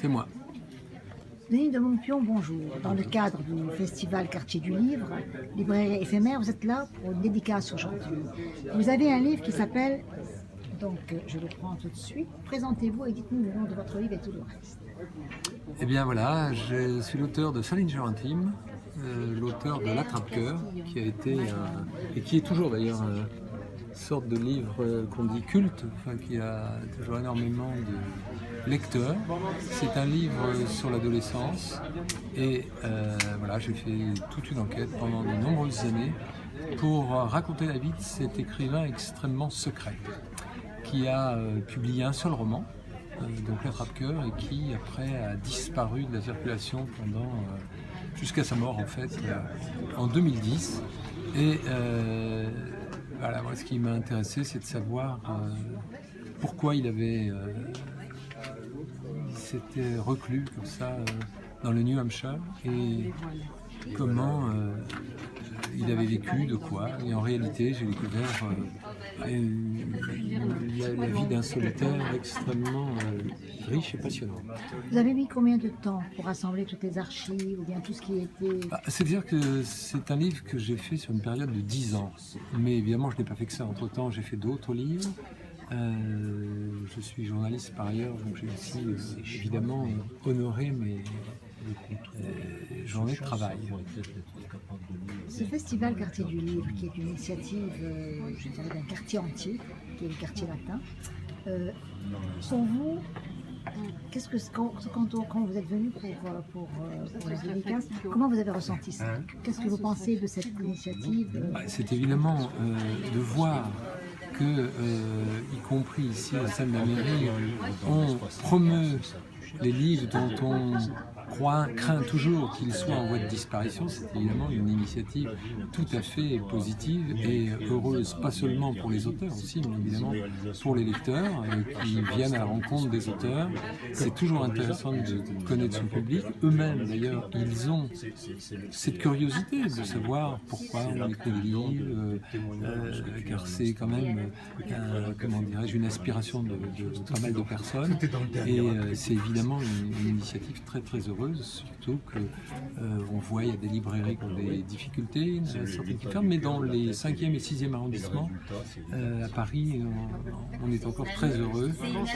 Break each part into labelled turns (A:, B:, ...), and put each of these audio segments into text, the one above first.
A: c'est moi.
B: Denis de Montpion, bonjour. Dans le cadre du festival Quartier du Livre, librairie éphémère, vous êtes là pour une dédicace aujourd'hui. Vous avez un livre qui s'appelle, donc je le prends tout de suite, présentez-vous et dites-nous le nom de votre livre et tout le reste.
A: Eh bien voilà, je suis l'auteur de Salinger Intime, l'auteur de L'Attrape-Cœur, qui a été, et qui est toujours d'ailleurs une sorte de livre qu'on dit culte, enfin, qui a toujours énormément de lecteurs. C'est un livre sur l'adolescence et voilà, j'ai fait toute une enquête pendant de nombreuses années pour raconter la vie de cet écrivain extrêmement secret qui a publié un seul roman, donc L'Attrape-Cœur, et qui après a disparu de la circulation pendant jusqu'à sa mort en fait en 2010. Et voilà, moi ce qui m'a intéressé, c'est de savoir pourquoi il s'était reclus comme ça dans le New Hampshire et comment il avait vécu, de quoi. Et en réalité, j'ai découvert la vie d'un solitaire extrêmement riche et passionnant.
B: Vous avez mis combien de temps pour rassembler toutes les archives ou bien tout ce qui était...
A: C'est-à-dire que c'est un livre que j'ai fait sur une période de 10 ans. Mais évidemment, je n'ai pas fait que ça. Entre-temps, j'ai fait d'autres livres. Je suis journaliste par ailleurs, donc j'ai aussi évidemment honoré mes journées de travail.
B: Ce festival Quartier du Livre, qui est une initiative, je dirais, d'un quartier entier, qui est le quartier latin, pour vous, qu'est-ce que quand vous êtes venu pour la dédicace, comment vous avez ressenti ça? Qu'est-ce que vous pensez de cette initiative?
A: C'est évidemment de voir que, y compris ici à la salle de la mairie, on promeut les livres dont on craint toujours qu'ils soient en voie de disparition. C'est évidemment une initiative tout à fait positive et heureuse, pas seulement pour les auteurs aussi, mais évidemment pour les lecteurs qui viennent à la rencontre des auteurs. C'est toujours intéressant de connaître son public. Eux-mêmes d'ailleurs, ils ont cette curiosité de savoir pourquoi on écrit des livres, car c'est quand même, comment dirais-je, une aspiration de pas mal de personnes. Et c'est évidemment une initiative très très heureuse, surtout que on voit il y a des librairies qui ont des difficultés, certaines qui ferment, mais dans les 5e et 6e arrondissements à Paris, on est encore très heureux.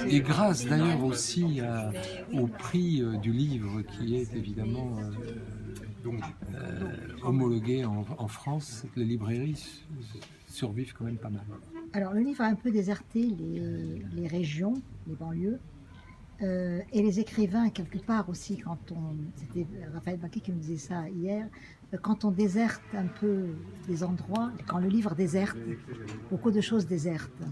A: Et grâce d'ailleurs aussi au prix du livre qui est évidemment homologué en France, les librairies survivent quand même pas mal.
B: Alors le livre a un peu déserté les régions, les banlieues, et les écrivains quelque part aussi, c'était Raphaël Baquet qui nous disait ça hier, quand on déserte un peu des endroits, quand le livre déserte, beaucoup de choses désertent.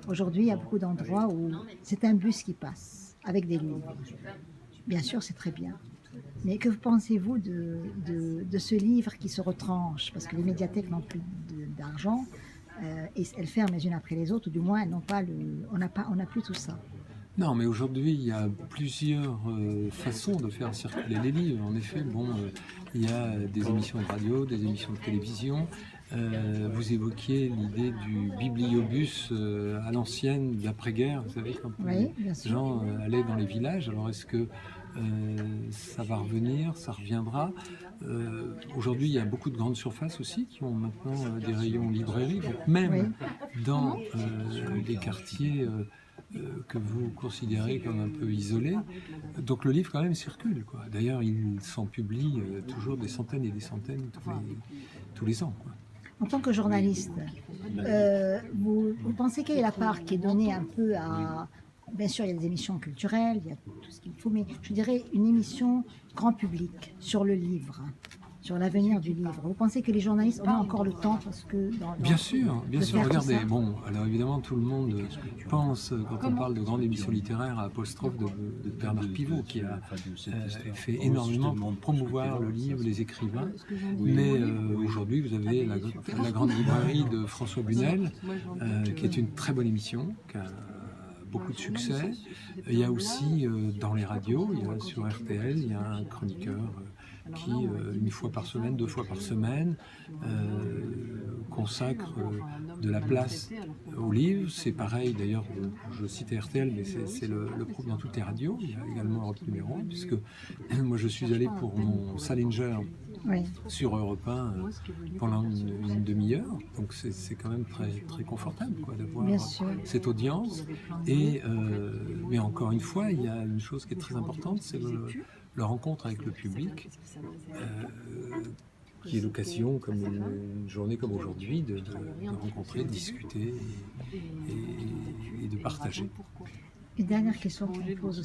B: Aujourd'hui, il y a beaucoup d'endroits où c'est un bus qui passe avec des livres. Bien sûr, c'est très bien. Mais que pensez-vous de ce livre qui se retranche? Parce que les médiathèques n'ont plus d'argent, et elles ferment les unes après les autres, ou du moins elles n'ont pas on n'a plus tout ça.
A: Non, mais aujourd'hui, il y a plusieurs façons de faire circuler les livres. En effet, il y a des émissions de radio, des émissions de télévision. Vous évoquiez l'idée du bibliobus à l'ancienne, d'après-guerre, vous savez, quand
B: oui,
A: les gens allaient dans les villages. Alors, est-ce que ça va revenir, ça reviendra? Aujourd'hui, il y a beaucoup de grandes surfaces aussi qui ont maintenant des rayons librairies. Donc, même dans les quartiers que vous considérez comme un peu isolés. Donc le livre quand même circule, quoi. D'ailleurs, il s'en publie toujours des centaines et des centaines tous les ans, quoi.
B: En tant que journaliste, vous pensez quelle est la part qui est donnée un peu à... Bien sûr, il y a des émissions culturelles, il y a tout ce qu'il faut, mais je dirais une émission grand public sur le livre, sur l'avenir du livre. Vous pensez que les journalistes ont encore le temps parce que
A: Bien sûr. Regardez, alors évidemment, tout le monde pense, quand on parle de grande émission littéraire, à Apostrophe de Bernard Pivot, qui a fait énormément pour promouvoir le livre, les écrivains. Mais aujourd'hui, vous avez la grande librairie de François Bunel, qui est une très bonne émission, qui a beaucoup de succès. Il y a aussi dans les radios, il y a sur RTL, il y a un chroniqueur qui, une fois par semaine, 2 fois par semaine, consacre de la place aux livres. C'est pareil, d'ailleurs, je citais RTL, mais c'est le propre dans toutes les radios. Il y a également Europe numéro 1, puisque moi je suis allé pour mon Salinger sur Europe 1 pendant une demi-heure. Donc c'est quand même très, très confortable quoi, d'avoir cette audience. Et, mais encore une fois, il y a une chose qui est très importante, c'est la rencontre avec le public, qui est l'occasion, comme une journée comme aujourd'hui, de rencontrer, de discuter et de partager.
B: Une dernière question que je pose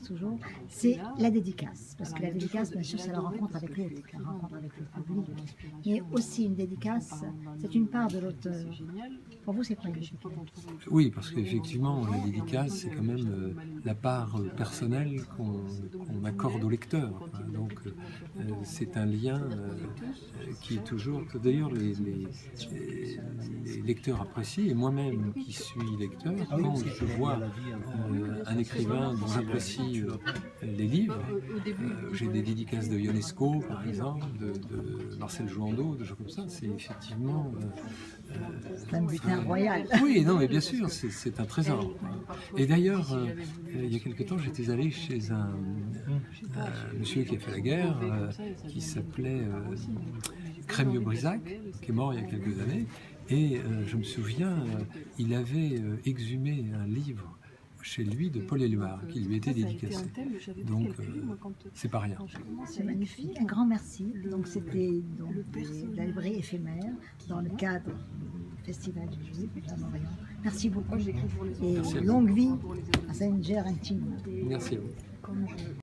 B: toujours, c'est la dédicace. Parce que la dédicace, bien sûr, c'est la rencontre avec l'autre, la rencontre avec le public. Mais aussi une dédicace, c'est une part de l'auteur. Pour vous, c'est quoi une dédicace?
A: Oui, parce qu'effectivement, la dédicace, c'est quand même la part personnelle qu'on accorde au lecteur. Donc, c'est un lien qui est toujours... D'ailleurs, les lecteurs apprécient, et moi-même qui suis lecteur, quand je vois un écrivain dont j'apprécie les livres, j'ai des dédicaces de Ionesco, par exemple, de Marcel Jouandeau, de gens comme ça, c'est effectivement...
B: c'est un butin royal.
A: Oui, non, mais bien sûr, c'est un trésor. Et d'ailleurs, il y a quelque temps, j'étais allé chez un monsieur qui a fait la guerre, qui s'appelait Crémieux-Brisac, qui est mort il y a quelques années, et je me souviens, il avait exhumé un livre chez lui de Paul Éluard, qui lui était dédicacé. Donc, c'est pas rien.
B: C'est magnifique. Un grand merci. Donc, c'était la librairie éphémère dans le cadre du Festival du Livre à Lorient. Merci beaucoup. Et longue vie à Salinger Intime.
A: Merci à vous.